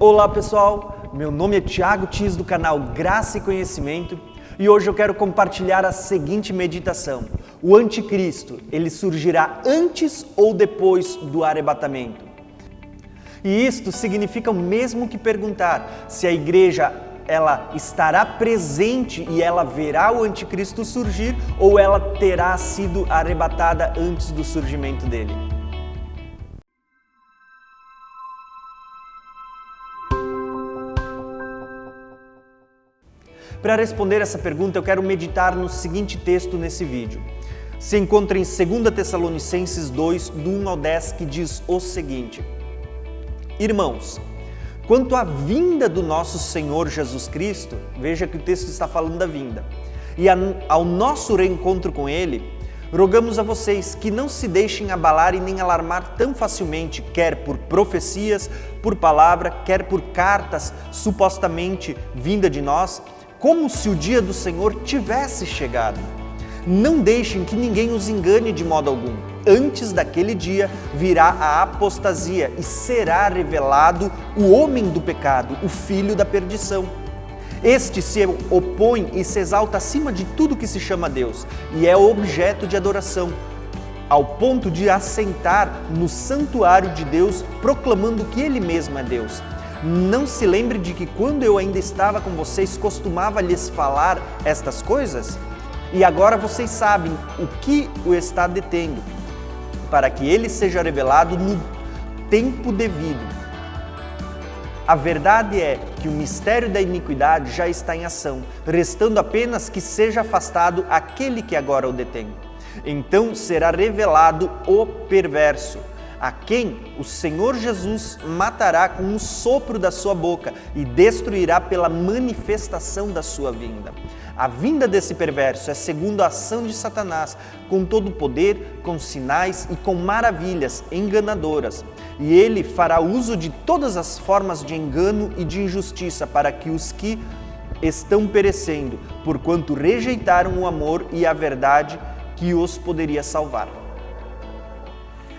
Olá pessoal, meu nome é Thiago Tis do canal Graça e Conhecimento e hoje eu quero compartilhar a seguinte meditação. O anticristo, ele surgirá antes ou depois do arrebatamento? E isto significa o mesmo que perguntar se a igreja ela estará presente e ela verá o anticristo surgir ou ela terá sido arrebatada antes do surgimento dele. Para responder essa pergunta, eu quero meditar no seguinte texto nesse vídeo. Se encontra em 2 Tessalonicenses 2, do 1 ao 10, que diz o seguinte: Irmãos, quanto à vinda do nosso Senhor Jesus Cristo, veja que o texto está falando da vinda, e ao nosso reencontro com Ele, rogamos a vocês que não se deixem abalar e nem alarmar tão facilmente, quer por profecias, por palavra, quer por cartas supostamente vinda de nós, como se o dia do Senhor tivesse chegado. Não deixem que ninguém os engane de modo algum. Antes daquele dia virá a apostasia e será revelado o homem do pecado, o filho da perdição. Este se opõe e se exalta acima de tudo que se chama Deus e é objeto de adoração, ao ponto de assentar no santuário de Deus, proclamando que Ele mesmo é Deus. Não se lembre de que quando eu ainda estava com vocês, costumava lhes falar estas coisas? E agora vocês sabem o que o está detendo, para que ele seja revelado no tempo devido. A verdade é que o mistério da iniquidade já está em ação, restando apenas que seja afastado aquele que agora o detém. Então será revelado o perverso, a quem o Senhor Jesus matará com um sopro da sua boca e destruirá pela manifestação da sua vinda. A vinda desse perverso é segundo a ação de Satanás, com todo o poder, com sinais e com maravilhas enganadoras. E ele fará uso de todas as formas de engano e de injustiça para que os que estão perecendo, porquanto rejeitaram o amor e a verdade que os poderia salvar.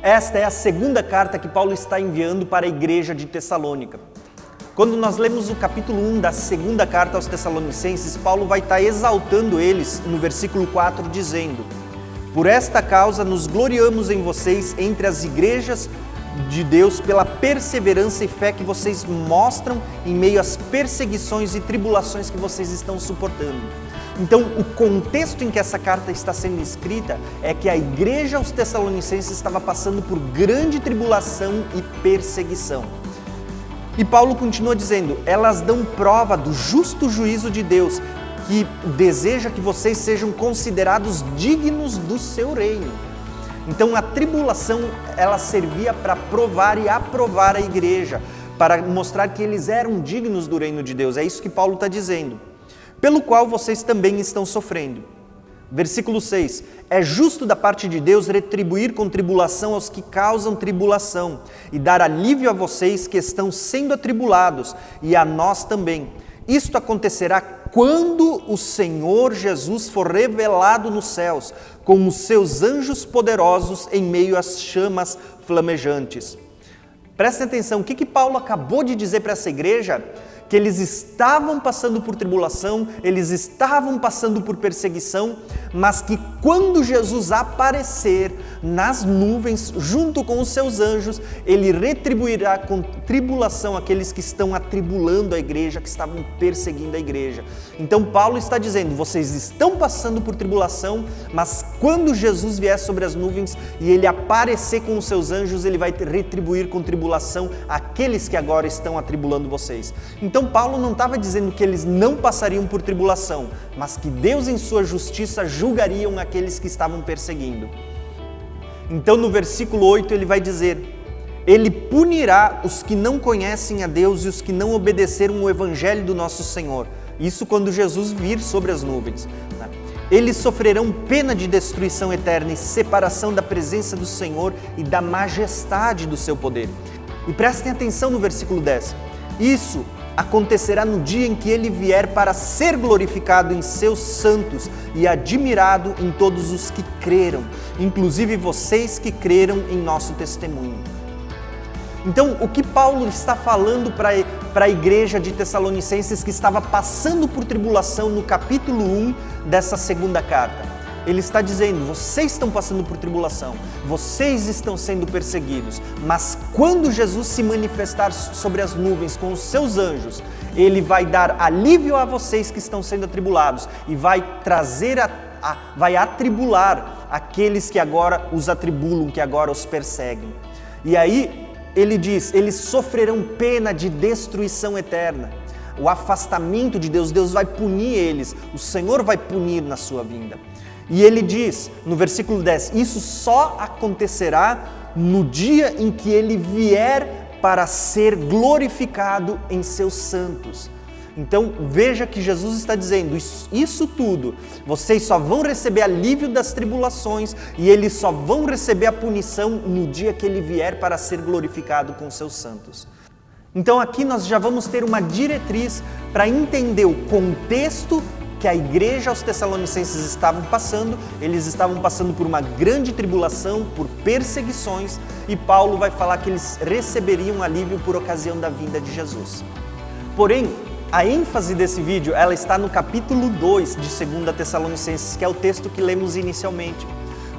Esta é a segunda carta que Paulo está enviando para a igreja de Tessalônica. Quando nós lemos o capítulo 1 da segunda carta aos Tessalonicenses, Paulo vai estar exaltando eles no versículo 4, dizendo: Por esta causa nos gloriamos em vocês entre as igrejas de Deus pela perseverança e fé que vocês mostram em meio às perseguições e tribulações que vocês estão suportando. Então, o contexto em que essa carta está sendo escrita é que a igreja aos Tessalonicenses estava passando por grande tribulação e perseguição. E Paulo continua dizendo, elas dão prova do justo juízo de Deus, que deseja que vocês sejam considerados dignos do seu reino. Então, a tribulação, ela servia para provar e aprovar a igreja, para mostrar que eles eram dignos do reino de Deus. É isso que Paulo está dizendo. Pelo qual vocês também estão sofrendo. Versículo 6. É justo da parte de Deus retribuir com tribulação aos que causam tribulação e dar alívio a vocês que estão sendo atribulados e a nós também. Isto acontecerá quando o Senhor Jesus for revelado nos céus, com os seus anjos poderosos em meio às chamas flamejantes. Prestem atenção, o que Paulo acabou de dizer para essa igreja? Que eles estavam passando por tribulação, eles estavam passando por perseguição, mas que quando Jesus aparecer nas nuvens, junto com os seus anjos, ele retribuirá com tribulação aqueles que estão atribulando a igreja, que estavam perseguindo a igreja. Então Paulo está dizendo, vocês estão passando por tribulação, mas quando Jesus vier sobre as nuvens e ele aparecer com os seus anjos, ele vai retribuir com tribulação aqueles que agora estão atribulando vocês. Então Paulo não estava dizendo que eles não passariam por tribulação, mas que Deus em sua justiça julgariam aqueles que estavam perseguindo. Então no versículo 8 ele vai dizer, Ele punirá os que não conhecem a Deus e os que não obedeceram o evangelho do nosso Senhor. Isso quando Jesus vir sobre as nuvens. Eles sofrerão pena de destruição eterna e separação da presença do Senhor e da majestade do seu poder. E prestem atenção no versículo 10. Isso acontecerá no dia em que ele vier para ser glorificado em seus santos e admirado em todos os que creram, inclusive vocês que creram em nosso testemunho. Então, o que Paulo está falando para a igreja de Tessalonicenses que estava passando por tribulação no capítulo 1 dessa segunda carta? Ele está dizendo, vocês estão passando por tribulação, vocês estão sendo perseguidos, mas quando Jesus se manifestar sobre as nuvens com os seus anjos, Ele vai dar alívio a vocês que estão sendo atribulados e vai trazer, vai atribular aqueles que agora os atribulam, que agora os perseguem. E aí, ele diz, eles sofrerão pena de destruição eterna. O afastamento de Deus, Deus vai punir eles, o Senhor vai punir na sua vinda. E ele diz, no versículo 10, isso só acontecerá no dia em que ele vier para ser glorificado em seus santos. Então veja que Jesus está dizendo, isso tudo, vocês só vão receber alívio das tribulações e eles só vão receber a punição no dia que ele vier para ser glorificado com seus santos. Então aqui nós já vamos ter uma diretriz para entender o contexto que a igreja aos Tessalonicenses estavam passando. Eles estavam passando por uma grande tribulação, por perseguições, e Paulo vai falar que eles receberiam alívio por ocasião da vinda de Jesus. Porém, a ênfase desse vídeo, ela está no capítulo 2 de 2 Tessalonicenses, que é o texto que lemos inicialmente.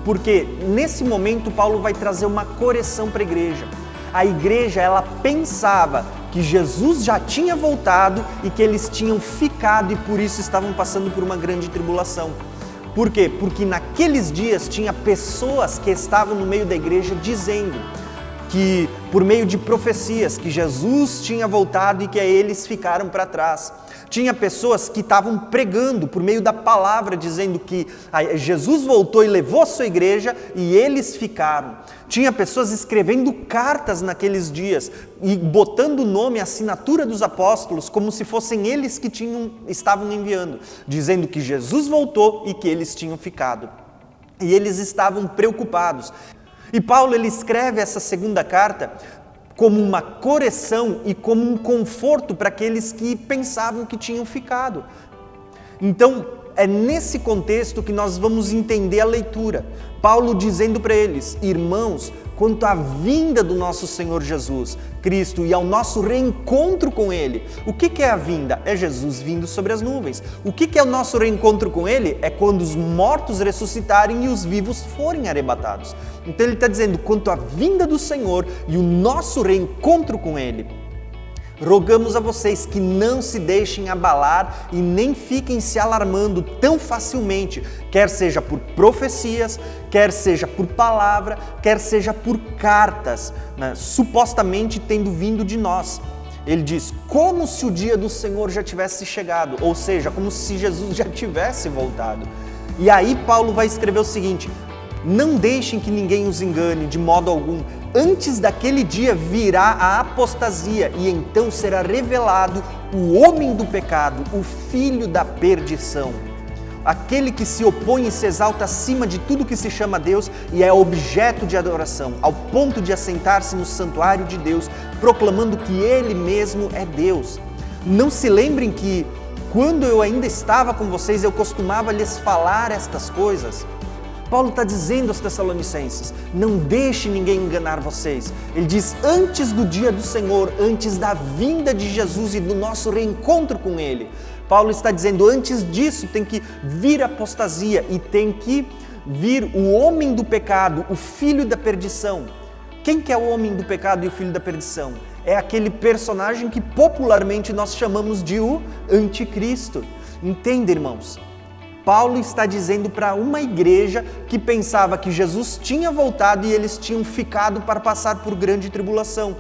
Porque nesse momento Paulo vai trazer uma correção para a igreja. A igreja, ela pensava que Jesus já tinha voltado e que eles tinham ficado e por isso estavam passando por uma grande tribulação. Por quê? Porque naqueles dias tinha pessoas que estavam no meio da igreja dizendo que, por meio de profecias, que Jesus tinha voltado e que eles ficaram para trás. Tinha pessoas que estavam pregando por meio da palavra, dizendo que Jesus voltou e levou a sua igreja e eles ficaram. Tinha pessoas escrevendo cartas naqueles dias e botando o nome, a assinatura dos apóstolos, como se fossem eles que estavam enviando, dizendo que Jesus voltou e que eles tinham ficado. E eles estavam preocupados. E Paulo, ele escreve essa segunda carta como uma correção e como um conforto para aqueles que pensavam que tinham ficado. Então, é nesse contexto que nós vamos entender a leitura. Paulo dizendo para eles, irmãos, quanto à vinda do nosso Senhor Jesus Cristo e ao nosso reencontro com Ele. O que é a vinda? É Jesus vindo sobre as nuvens. O que é o nosso reencontro com Ele? É quando os mortos ressuscitarem e os vivos forem arrebatados. Então ele está dizendo, quanto à vinda do Senhor e o nosso reencontro com Ele, rogamos a vocês que não se deixem abalar e nem fiquem se alarmando tão facilmente, quer seja por profecias, quer seja por palavra, quer seja por cartas, né, supostamente tendo vindo de nós. Ele diz, como se o dia do Senhor já tivesse chegado, ou seja, como se Jesus já tivesse voltado. E aí Paulo vai escrever o seguinte, não deixem que ninguém os engane de modo algum. Antes daquele dia virá a apostasia e então será revelado o homem do pecado, o filho da perdição. Aquele que se opõe e se exalta acima de tudo que se chama Deus e é objeto de adoração, ao ponto de assentar-se no santuário de Deus, proclamando que Ele mesmo é Deus. Não se lembrem que, quando eu ainda estava com vocês, eu costumava lhes falar estas coisas? Paulo está dizendo aos Tessalonicenses, não deixe ninguém enganar vocês. Ele diz, antes do dia do Senhor, antes da vinda de Jesus e do nosso reencontro com Ele. Paulo está dizendo, antes disso tem que vir a apostasia e tem que vir o homem do pecado, o filho da perdição. Quem que é o homem do pecado e o filho da perdição? É aquele personagem que popularmente nós chamamos de o anticristo. Entende, irmãos? Paulo está dizendo para uma igreja que pensava que Jesus tinha voltado e eles tinham ficado para passar por grande tribulação.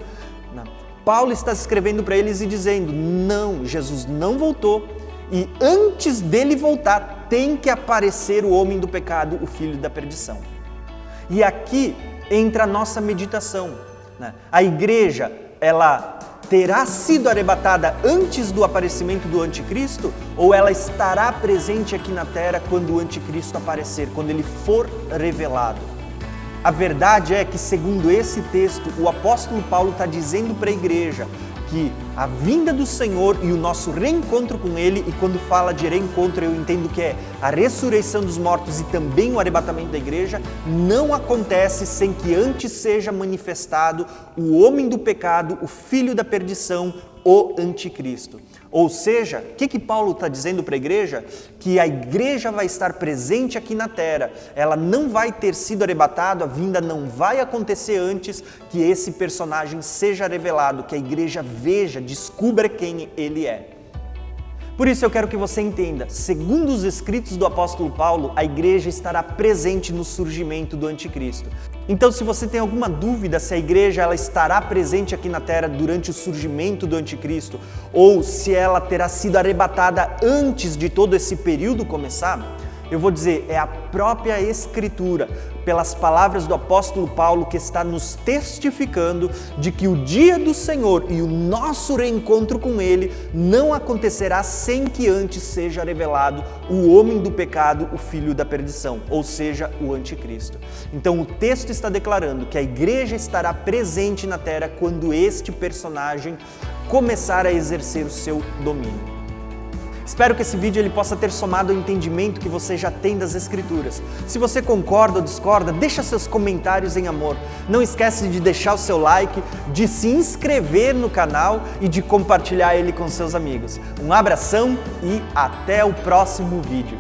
Não. Paulo está escrevendo para eles e dizendo, não, Jesus não voltou e antes dele voltar tem que aparecer o homem do pecado, o filho da perdição. E aqui entra a nossa meditação. Né? A igreja, ela terá sido arrebatada antes do aparecimento do anticristo ou ela estará presente aqui na terra quando o anticristo aparecer, quando ele for revelado? A verdade é que, segundo esse texto, o apóstolo Paulo está dizendo para a igreja que a vinda do Senhor e o nosso reencontro com Ele, e quando fala de reencontro eu entendo que é a ressurreição dos mortos e também o arrebatamento da igreja, não acontece sem que antes seja manifestado o homem do pecado, o filho da perdição, o anticristo. Ou seja, o que Paulo está dizendo para a igreja? Que a igreja vai estar presente aqui na terra, ela não vai ter sido arrebatada, a vinda não vai acontecer antes que esse personagem seja revelado, que a igreja veja, descubra quem ele é. Por isso eu quero que você entenda, segundo os escritos do apóstolo Paulo, a igreja estará presente no surgimento do anticristo. Então, se você tem alguma dúvida se a igreja ela estará presente aqui na terra durante o surgimento do anticristo, ou se ela terá sido arrebatada antes de todo esse período começar, eu vou dizer, é a própria Escritura, pelas palavras do apóstolo Paulo, que está nos testificando de que o dia do Senhor e o nosso reencontro com Ele não acontecerá sem que antes seja revelado o homem do pecado, o filho da perdição, ou seja, o anticristo. Então o texto está declarando que a igreja estará presente na terra quando este personagem começar a exercer o seu domínio. Espero que esse vídeo ele possa ter somado ao entendimento que você já tem das Escrituras. Se você concorda ou discorda, deixa seus comentários em amor. Não esquece de deixar o seu like, de se inscrever no canal e de compartilhar ele com seus amigos. Um abração e até o próximo vídeo.